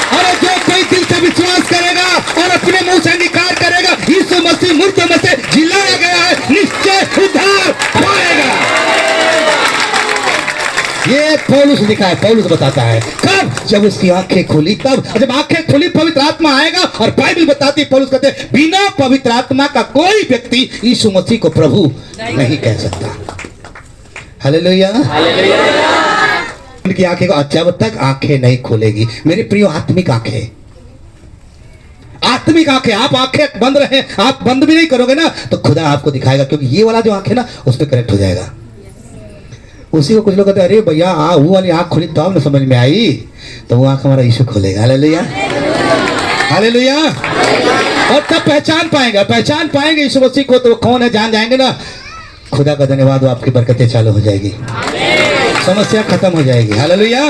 [SPEAKER 2] और जो कोई दिल से विश्वास करेगा और अपने मुंह से निकार करेगा यीशु मसीह मुर्दों में से जिलाया गया है, निश्चय उद्धार पाएगा। ये पौलुस लिखा है, पौलुस बताता है। कब? जब उसकी आंखें खुली, तब जब आंखें खुली पवित्र आत्मा आएगा। और बाइबल बताती, पौलुस कहते हैं बिना पवित्र आत्मा का कोई व्यक्ति यीशु मसीह को प्रभु नहीं कह सकता। हालेलुया। उनकी आंखें को जब तक आंखें नहीं खुलेगी, मेरे प्रिय आत्मिक आंखें, आप आंखें बंद रहे, आप बंद भी नहीं करोगे ना तो खुदा आपको दिखाएगा, क्योंकि ये वाला जो आंखें ना उस पर कनेक्ट हो जाएगा। उसी को कुछ लोग कहते हैं अरे भैया वो वाली आंख खुली तो आपने समझ में आई, तो वो आंख हमारा यीशु खोलेगा। Hallelujah, hallelujah. और तब पहचान पाएंगे यीशु मसीह को, तो कौन है जान जाएंगे ना। खुदा का धन्यवाद, वो आपकी बरकतें चालू हो जाएगी, समस्या खत्म हो जाएगी। हालेलुया।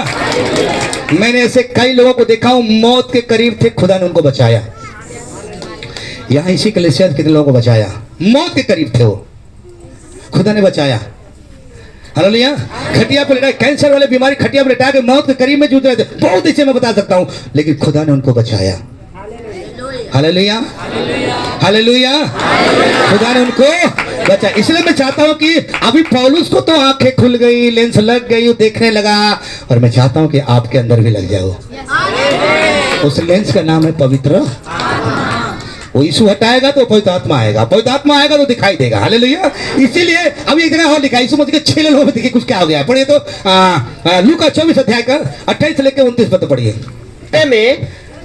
[SPEAKER 2] मैंने ऐसे कई लोगों को देखा हूं, मौत के करीब थे, खुदा ने उनको बचाया। यहाँ इसी कलीसिया से कितने लोगों को बचाया, मौत के करीब थे वो, खुदा ने बचाया। हालेलुया। खटिया पर लेटा, कैंसर वाले बीमारी खटिया पर लेटा के मौत के करीब में जूझ रहे थे, बहुत इसे मैं बता सकता हूं, लेकिन खुदा ने उनको बचाया। Hallelujah, hallelujah. खुदा ने उनको बचाया। इसलिए मैं चाहता हूं कि अभी पौलुस को तो आंखें खुल गई, लेंस लग गई, वो देखने लगा, और मैं चाहता हूं कि आपके अंदर भी लग जाए। उस लेंस का नाम है पवित्र। वो यीशु हटाएगा तो पवित्र आत्मा आएगा, पवित्र आत्मा आएगा तो दिखाई देगा। हालेलुया। इसीलिए अभी एक जगह और लिखा, यीशु मसीह के 6 लोगों में देखिए कुछ क्या हो गया। पढ़िए तो लूका 24 अध्याय का 28 से लेकर 29 पद पढ़िए।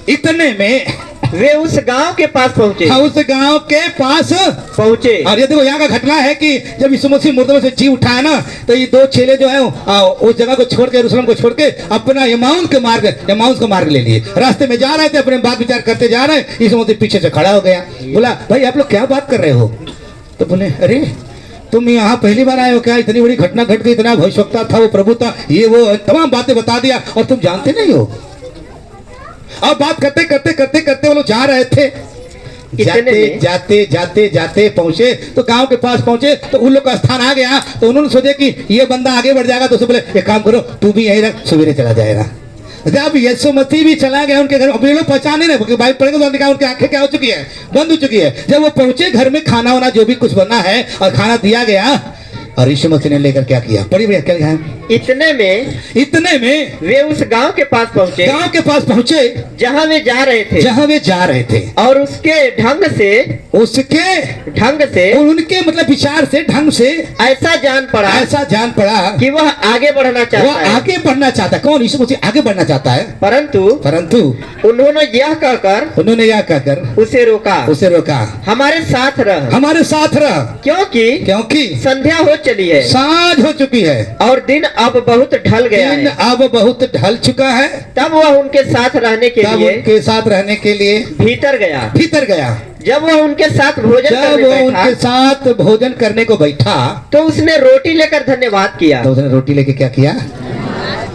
[SPEAKER 2] इतने में
[SPEAKER 5] वे उस गांव के पास पहुंचे।
[SPEAKER 2] हाँ, उस गांव के पास
[SPEAKER 5] पहुंचे।
[SPEAKER 2] और ये देखो यहाँ का घटना है कि जब यीशु मसीह मुर्दों में से जी उठाया ना, तो ये 2 चेले जो है उस जगह को छोड़ के, यरूशलेम को छोड़ के अपना एमाउस का मार्ग ले लिए। रास्ते में जा रहे थे, अपने बात विचार करते जा रहे हैं, यीशु मसीह पीछे से खड़ा हो गया। बोला भाई आप लोग क्या बात कर रहे हो? तो बोले अरे तुम यहाँ पहली बार आए हो क्या? इतनी बड़ी घटना घट गई, इतना भविष्यवक्ता था, वो प्रभु था, ये वो तमाम बातें बता दिया और तुम जानते नहीं हो। अब बात करते वो लोग जा रहे थे। जाते पहुंचे तो गांव के पास पहुंचे तो उन लोग का स्थान आ गया। तो उन्होंने सोचे कि ये बंदा आगे बढ़ जाएगा, तो उसे बोले एक काम करो तू भी यहीं रख, सवेरे चला जाएगा। अब यीशु मसीह भी चला गया उनके घर। अब ये लोग पहचाने नहीं, क्योंकि बाइबल पढ़ेंगे तो देखा उनकी आंखें क्या हो चुकी है, बंद हो चुकी है। जब वो पहुंचे घर में, खाना वाना जो भी कुछ बना है और खाना दिया गया, और यीशु मसीह ने लेकर क्या किया, पढ़िए भैया क्या लिखा है।
[SPEAKER 5] इतने में वे उस गांव के पास पहुँचे, जहाँ वे जा रहे थे, और उसके ढंग से
[SPEAKER 2] उनके मतलब विचार से, ढंग से
[SPEAKER 5] ऐसा जान पड़ा कि वह आगे बढ़ना चाहता है।
[SPEAKER 2] कौन? यीशु मसीह आगे बढ़ना चाहता है।
[SPEAKER 5] परंतु उन्होंने यह कहकर उसे रोका, हमारे साथ रह, क्योंकि संध्या हो चली है,
[SPEAKER 2] साँझ हो चुकी है,
[SPEAKER 5] और दिन अब बहुत ढल
[SPEAKER 2] चुका है।
[SPEAKER 5] तब वह उनके साथ रहने के लिए भीतर गया। जब वह उनके साथ भोजन करने को बैठा, तो उसने रोटी लेकर धन्यवाद किया।
[SPEAKER 2] तो उसने रोटी लेके क्या किया?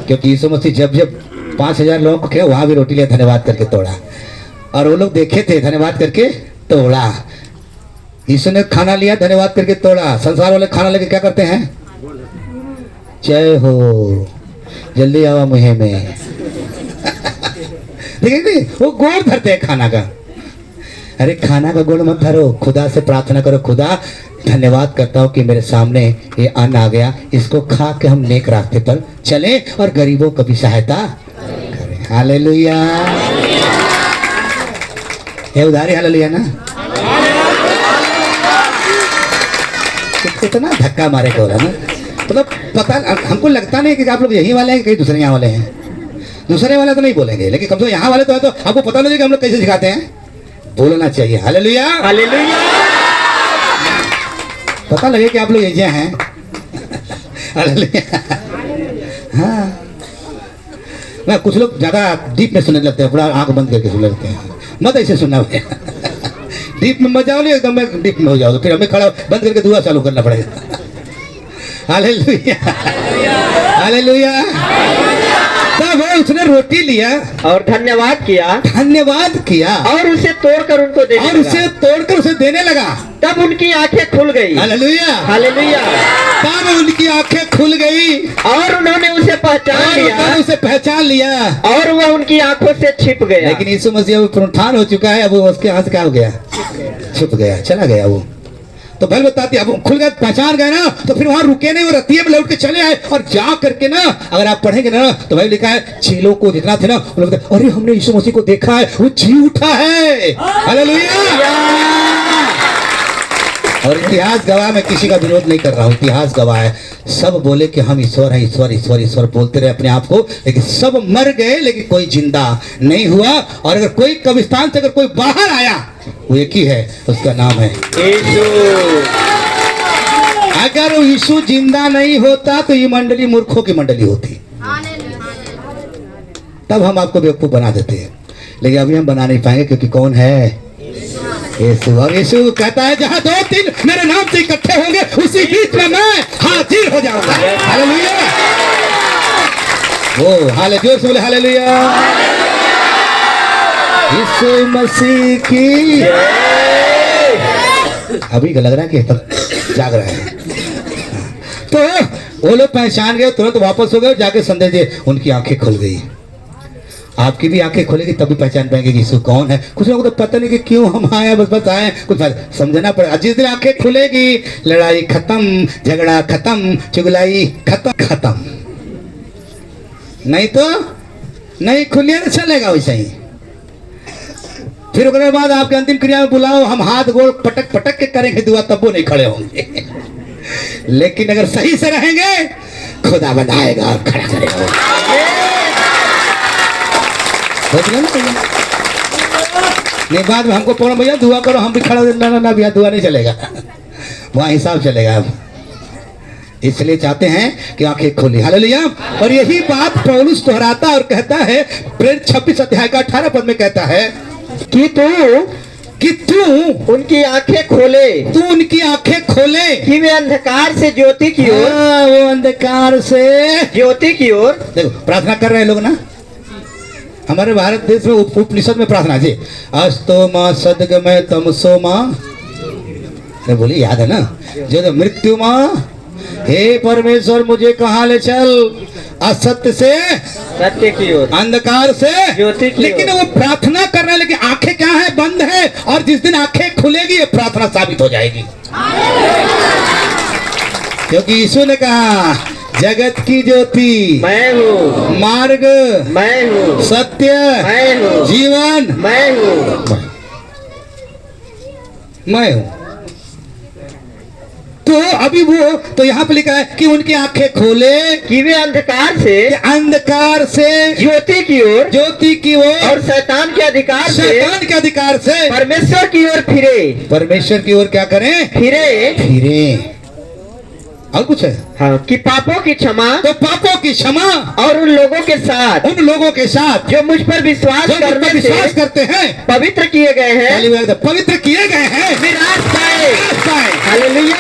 [SPEAKER 2] क्योंकि यीशु मसीह जब 5000 लोग थे, वहां भी रोटी लेकर धन्यवाद करके तोड़ा, और वो लोग देखे थे, धन्यवाद करके तोड़ा। यीशु ने खाना लिया, धन्यवाद करके तोड़ा। संसार वाले खाना लेके क्या करते हैं? जय हो, जल्दी आओ मुहे में। देखिए वो गोड़ धरते हैं खाना का। अरे खाना का गोड़ मत धरो, खुदा से प्रार्थना करो, खुदा धन्यवाद करता हूँ कि मेरे सामने ये अन्न आ गया, इसको खा के हम नेक रास्ते पर चले और गरीबों को भी सहायता करें। हालेलुया। ये उधारी हालेलुया ना। कितना धक्का मारे को ना, मतलब पता हमको लगता नहीं कि आप लोग यही वाले हैं, कहीं दूसरे यहाँ वाले हैं। दूसरे वाले तो नहीं बोलेंगे, लेकिन कम से कम यहाँ वाले तो है, तो हमको पता नहीं कि हम लोग कैसे सिखाते हैं। बोलना चाहिए हालेलुया,
[SPEAKER 5] हालेलुया।
[SPEAKER 2] पता लगे कि आप लोग ये हैं। हालेलुया। हाँ ना, कुछ लोग ज्यादा डीप में सुनने लगते हैं, पूरा आंख बंद करके सुनने लगते हैं। मत ऐसे सुनना भाई। डीप में मत जाओ, नहीं एकदम में डीप में हो जाओ, फिर हमें खड़ा बंद करके दुआ चालू करना पड़ेगा। Hallelujah, hallelujah. तब उसने रोटी लिया
[SPEAKER 5] और धन्यवाद किया और उसे तोड़कर उसे देने लगा। तब उनकी आंखें खुल गई।
[SPEAKER 2] Hallelujah,
[SPEAKER 5] hallelujah.
[SPEAKER 2] तब उनकी आंखें खुल गई
[SPEAKER 5] और उन्होंने उसे
[SPEAKER 2] पहचान लिया
[SPEAKER 5] और वह उनकी आंखों से छिप गया।
[SPEAKER 2] लेकिन यीशु मसीह अब पुनरुत्थान हो चुका है, अब उसके हाथ से क्या हो गया? छुप गया, चला गया वो। तो भले बताती, अब खुल गए, पहचान गए ना, तो फिर वहां रुके नहीं, वो रतिये में लौट के चले आए। और जा करके ना, अगर आप पढ़ेंगे ना, तो भाई लिखा है चेलों को जितना थे ना, वो लोग अरे हमने यीशु मसीह को देखा है, वो जी उठा है। हालेलुया। और इतिहास गवाह, मैं किसी का विरोध नहीं कर रहा हूँ, इतिहास गवाह है। सब बोले कि हम ईश्वर हैं, ईश्वर ईश्वर ईश्वर बोलते रहे अपने आप को, लेकिन सब मर गए, लेकिन कोई जिंदा नहीं हुआ। और अगर कोई कब्रिस्तान से अगर कोई बाहर आया, वो एक ही है, उसका नाम है
[SPEAKER 5] यीशु।
[SPEAKER 2] अगर वो यीशु जिंदा नहीं होता तो ये मंडली मूर्खों की मंडली होती, तब हम आपको बेवकूफ बना देते हैं। लेकिन अभी हम बना नहीं पाएंगे, क्योंकि कौन है? यीशु। और यीशु कहता है जहां 2-3 मेरे नाम से इकट्ठे होंगे, उसी बीच में मैं हाजिर हो जाऊंगा। हालेलुया। वो हाले जोर से बोले हालेलुया। यीशु मसीह की। अभी लग रहा है कि तब जाग रहा है। तो वो लोग पहचान गए, तुरंत वापस हो गए, जाके संदेश दिए, उनकी आंखें खुल गई। आपकी भी आंखें खोलेगी तभी पहचान पाएंगे कि यीशु कौन है। कुछ लोगों को तो पता नहीं कि क्यों हम आए, बस आए, कुछ समझना पड़ेगा। जिस दिन आंखें खुलेगी, लड़ाई खत्म, झगड़ा खत्म, चुगलाई खत्म। नहीं तो नहीं खुलिए तो चलेगा वैसे ही। फिर उसके बाद आपके अंतिम क्रिया में बुलाओ, हम हाथ गोड़ पटक के करेंगे दुआ, तब वो नहीं खड़े होंगे। लेकिन अगर सही से रहेंगे, खुदा बनाएगा और खड़ा करेगा। नहीं बाद में हमको पकड़ो, भैया दुआ करो, हम भी खड़ा, ना भैया दुआ नहीं चलेगा, वहाँ हिसाब चलेगा। अब इसलिए चाहते हैं कि आंखें खोली। हालेलुया। और यही बात पौलुस दोहराता और कहता है, प्रेरित 26 अध्याय का 18 पद में कहता है कि तू
[SPEAKER 5] उनकी आंखें खोले,
[SPEAKER 2] कि
[SPEAKER 5] वे अंधकार से ज्योति की ओर,
[SPEAKER 2] वो अंधकार से
[SPEAKER 5] ज्योति की ओर।
[SPEAKER 2] देखो प्रार्थना कर रहे हैं लोग ना, हमारे भारत देश में उपनिषद में प्रार्थना जी, अस्तो माँ सदगमय तमसो माँ, बोली याद है ना, जो मृत्यु माँ, हे परमेश्वर मुझे कहाँ ले चल, असत्य से
[SPEAKER 5] सत्य की ओर,
[SPEAKER 2] अंधकार से
[SPEAKER 5] ज्योति की ओर।
[SPEAKER 2] लेकिन वो प्रार्थना करना, लेकिन आंखें क्या है? बंद है। और जिस दिन आंखें खुलेगी, ये प्रार्थना साबित हो जाएगी। क्योंकि यीशु ने कहा जगत की ज्योति
[SPEAKER 5] मैं हूँ,
[SPEAKER 2] मार्ग
[SPEAKER 5] मैं हूँ,
[SPEAKER 2] सत्य
[SPEAKER 5] मैं हूँ,
[SPEAKER 2] जीवन
[SPEAKER 5] मैं हूँ।
[SPEAKER 2] मैं हूं। तो अभी वो तो यहाँ पे लिखा है कि उनकी आंखें खोले
[SPEAKER 5] कि वे अंधकार से
[SPEAKER 2] ज्योति की ओर
[SPEAKER 5] और शैतान के अधिकार से परमेश्वर की ओर फिरे।
[SPEAKER 2] परमेश्वर की ओर क्या करें? फिरे। और कुछ है?
[SPEAKER 5] हाँ, कि पापों की क्षमा
[SPEAKER 2] तो पापों की क्षमा
[SPEAKER 5] और उन लोगों के साथ जो मुझ पर विश्वास
[SPEAKER 2] करते हैं
[SPEAKER 5] पवित्र किए गए हैं,
[SPEAKER 2] पवित्र किए गए हैं,
[SPEAKER 5] विनाश पाए। हालेलुया।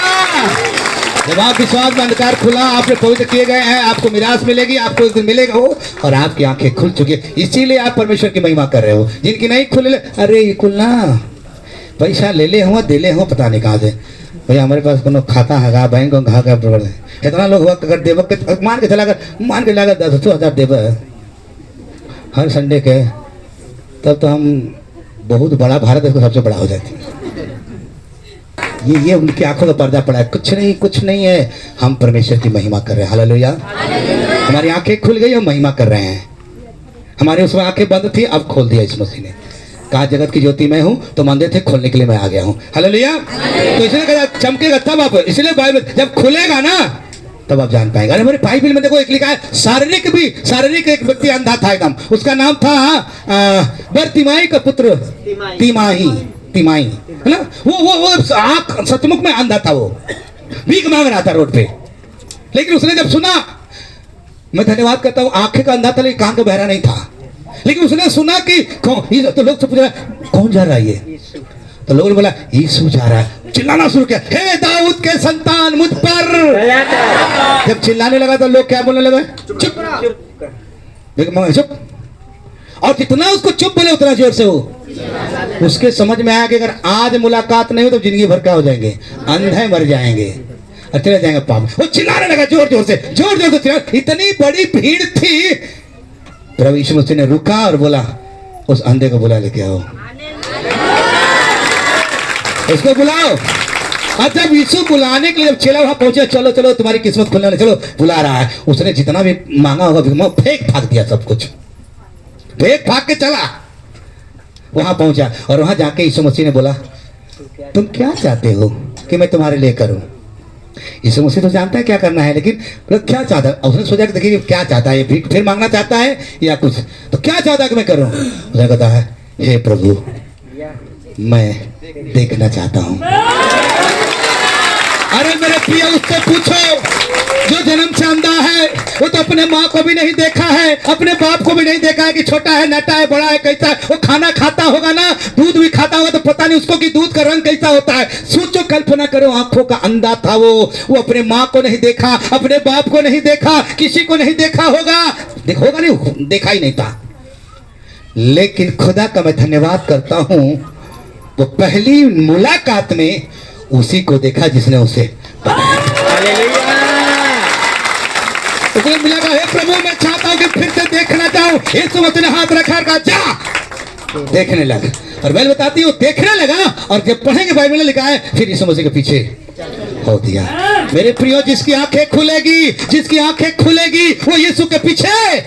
[SPEAKER 2] जब आप विश्वास में अंधकार खुला, आपने पवित्र किए गए हैं, आपको मिरास मिलेगी, आपको एक दिन मिलेगा वो, और आपकी आंखें खुल चुकी है। इसीलिए आप परमेश्वर की महिमा कर रहे हो। जिनकी नहीं खुले, अरे ये खुलना पैसा ले ले हुआ, दे ले हुआ, पता नहीं कहाँ से भैया हमारे पास कोनो खाता है बैंक इतना लोग हुआ अगर देव मान के चला कर 10,000 देव हर संडे के, तब तो हम बहुत बड़ा, भारत देश को सबसे बड़ा हो जाती। ये उनकी आंखों का पर्दा पड़ा है। कुछ नहीं है। हम परमेश्वर की महिमा कर रहे हैं। हालेलुया। हमारी आंखें खुल गई, हम महिमा कर रहे हैं। हमारे उसमें आंखें बंद थी, अब खोल दिया इस मसीह ने। कहा जगत की ज्योति मैं हूं, तो मंदिर थे, खोलने के लिए मैं आ गया हूं। हालेलुया। तो इसलिए कहा चमकेगा तब आप, इसलिए बाइबल जब खुलेगा ना तब आप जान पाएंगे। अरे मेरे बाइबल में देखो एक लिखा है, शारीरिक एक व्यक्ति अंधा था एकदम, उसका नाम था बरतिमाई का पुत्र तिमाई, है ना। वो आंख सचमुच में अंधा था, वो भीख मांग रहा था रोड पे। लेकिन उसने जब सुना, मैं धन्यवाद करता हूँ, आंखें का अंधा था लेकिन कान का बहरा नहीं था। लेकिन उसने सुना कि तो लोग से पूछ रहा कौन जा रहा है ये, तो लोगों ने बोला यीशु जा रहा है। चिल्लाना शुरू किया, हे दाऊद के संतान मुझ पर। जब चिल्लाने लगा तो लोग क्या बोलने लगे? चुप। और जितना उसको चुप बोले उतना जोर से हो। उसके समझ में आया कि अगर आज मुलाकात नहीं हो तो जिंदगी भर क्या हो जाएंगे? अंधे मर जाएंगे और चले जाएंगे पाप। वो चिल्लाने लगा जोर से चिल्ला। इतनी बड़ी भीड़ थी, प्रभु यीशु मसीह ने रुका और बोला उस अंधे को बुला लेके आओ, उसको बुलाओ। और जब यीशु बुलाने के लिए जब चला वहां पहुंचे, चलो तुम्हारी किस्मत खुलने वाली, चलो बुला रहा है। उसने जितना भी मांगा होगा फेंक फाक दिया, सब कुछ फेंक फाक के चला वहां पहुंचा। और वहां जाके यीशु मसीह ने बोला तुम क्या चाहते हो कि मैं तुम्हारे लिए करूं? यीशु मसीह तो जानता है क्या करना है, लेकिन क्या चाहता है? उसने सोचा कि देखिए क्या चाहता है, भीख फिर मांगना चाहता है या कुछ, तो क्या चाहता है कि मैं करूं? उसने कहता है हे प्रभु मैं देखना चाहता हूं। अरे मेरे प्रिय, उससे पूछो जो जन्म से अंधा है, वो तो अपने माँ को भी नहीं देखा है, अपने बाप को भी नहीं देखा है कि छोटा है, नटा है, बड़ा है, कैसा है। वो खाना खाता होगा ना, दूध भी खाता होगा, तो पता नहीं उसको कि दूध का रंग कैसा होता है। सोचो, कल्पना करो, आंखों का अंधा था वो अपने माँ को नहीं देखा, अपने बाप को नहीं देखा, किसी को नहीं देखा होगा, होगा नहीं, देखा ही नहीं था। लेकिन खुदा का मैं धन्यवाद करता हूं, वो पहली मुलाकात में उसी को देखा जिसने उसे उसने मिला। हे प्रभु मैं चाहता हूं कि फिर से देखना चाहूं। यीशु मसीह ने हाथ रखा, कहा जा। देखने लगा, और बैल बताती है वो देखने लगा। और जब पढ़ेंगे बाइबल में लिखा है फिर यीशु मसीह के पीछे हो दिया। मेरे प्रियो, जिसकी आंखें खुलेगी वो यीशु के पीछे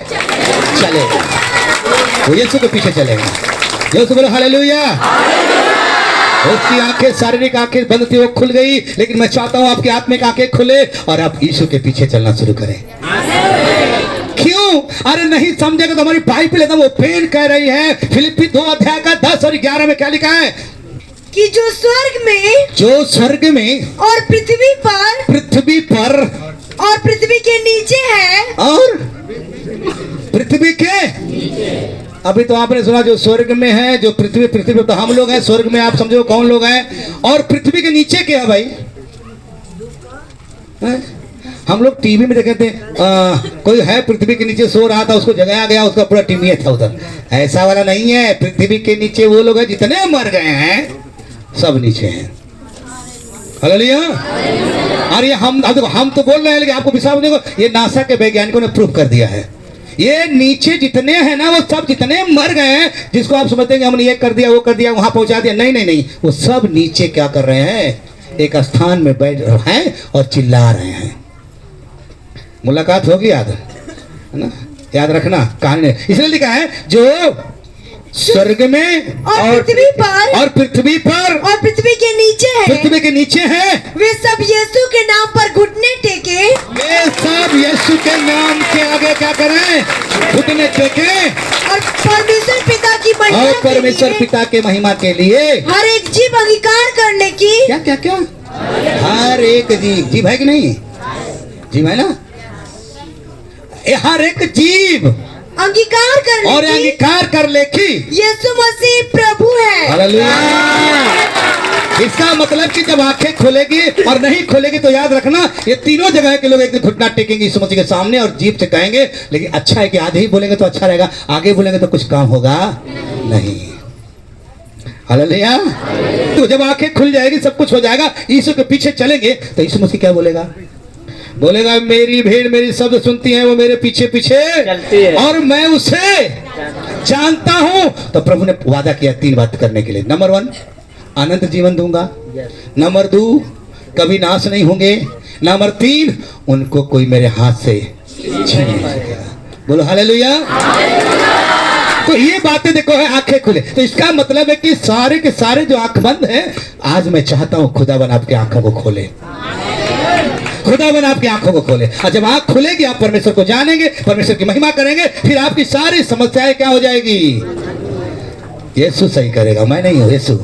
[SPEAKER 2] चलेगा, वो यीशु के पीछे चलेगा। यीशु बोलो हालेलुया। उसकी आंखें, शारीरिक आंखें बंद थी, वो खुल गई। लेकिन मैं चाहता हूं आपकी आत्मिक आंखें खुले और आप यीशु के पीछे चलना शुरू करें। क्यों? अरे नहीं समझेगा तो हमारी बाइबल एकदम ओपन कह रही है। फिलिप्पी 2 अध्याय का 10 और 11 में क्या लिखा है
[SPEAKER 3] कि जो स्वर्ग में और पृथ्वी पर और पृथ्वी के नीचे है,
[SPEAKER 2] और पृथ्वी के अभी तो आपने सुना जो स्वर्ग में है, जो पृथ्वी पे तो हम लोग हैं। स्वर्ग में आप समझो कौन लोग हैं, और पृथ्वी के नीचे क्या है भाई? हम लोग टीवी में देखे थे, कोई है पृथ्वी के नीचे सो रहा था, उसको जगाया गया, उसका पूरा टीवी था उधर। ऐसा वाला नहीं है। पृथ्वी के नीचे वो लोग हैं जितने मर गए हैं, सब नीचे हैं। हालेलुया। अरे हम तो बोल रहे हैं, लेकिन आपको विश्वास देखो, ये नासा के वैज्ञानिकों ने प्रूव कर दिया है। ये नीचे जितने हैं ना, वो सब जितने मर गए हैं, जिसको आप समझते हैं हमने ये कर दिया, वो कर दिया, वहां पहुंचा दिया, नहीं, वो सब नीचे क्या कर रहे हैं? एक स्थान में बैठ रहे हैं और चिल्ला रहे हैं। मुलाकात होगी, याद है ना, याद रखना कहानी ने इसलिए लिखा है जो स्वर्ग में
[SPEAKER 3] और पृथ्वी पर
[SPEAKER 2] और पृथ्वी के नीचे है
[SPEAKER 3] वे सब यीशु के नाम पर घुटने टेके,
[SPEAKER 2] वे सब यीशु के नाम के आगे क्या करें, घुटने टेके
[SPEAKER 3] और परमेश्वर पिता की महिमा
[SPEAKER 2] और
[SPEAKER 3] के
[SPEAKER 2] परमेश्वर
[SPEAKER 3] लिए
[SPEAKER 2] पिता के महिमा के लिए
[SPEAKER 3] हर एक जीव अंगीकार करने की,
[SPEAKER 2] क्या क्या क्या हर एक जीव है कि नहीं, जीव है ना, हर एक जीव
[SPEAKER 3] अंगीकार करने
[SPEAKER 2] और
[SPEAKER 3] की
[SPEAKER 2] अंगीकार कर ले कि
[SPEAKER 3] यीशु मसीह प्रभु है।
[SPEAKER 2] हालेलुया। इसका मतलब कि जब आंखें खुलेगी और नहीं खुलेगी तो याद रखना ये तीनों जगह के लोग एक दिन घुटना टेकेंगे यीशु मसीह के सामने और जीभ से कहेंगे, लेकिन अच्छा है कि आधे ही बोलेंगे तो अच्छा रहेगा, आगे बोलेंगे तो कुछ काम होगा नहीं। हालेलुया। तो जब आंखें खुल जाएगी सब कुछ हो जाएगा, यीशु के पीछे चलेंगे तो यीशु मसीह क्या बोलेगा, बोलेगा मेरी भीड़ मेरी शब्द सुनती है, वो मेरे पीछे पीछे
[SPEAKER 5] चलती है
[SPEAKER 2] और मैं उसे जानता हूं। तो प्रभु ने वादा किया 3 बात करने के लिए। नंबर 1 अनंत जीवन दूंगा, नंबर 2 कभी नाश नहीं होंगे, नंबर 3 उनको कोई मेरे हाथ से छीन नहीं सकेगा। बोलो हालेलुया। तो ये बातें देखो है आंखें खुले, तो इसका मतलब है कि सारे के सारे जो आंख बंद है, आज मैं चाहता हूं खुदावन आपकी आंखों को खोले, खुदावन आपकी आंखों को खोले। और जब आंख खुलेगी आप परमेश्वर को जानेंगे, परमेश्वर की महिमा करेंगे, फिर आपकी सारी समस्याएं क्या हो जाएगी, यीशु सही करेगा, मैं नहीं हूं, यीशु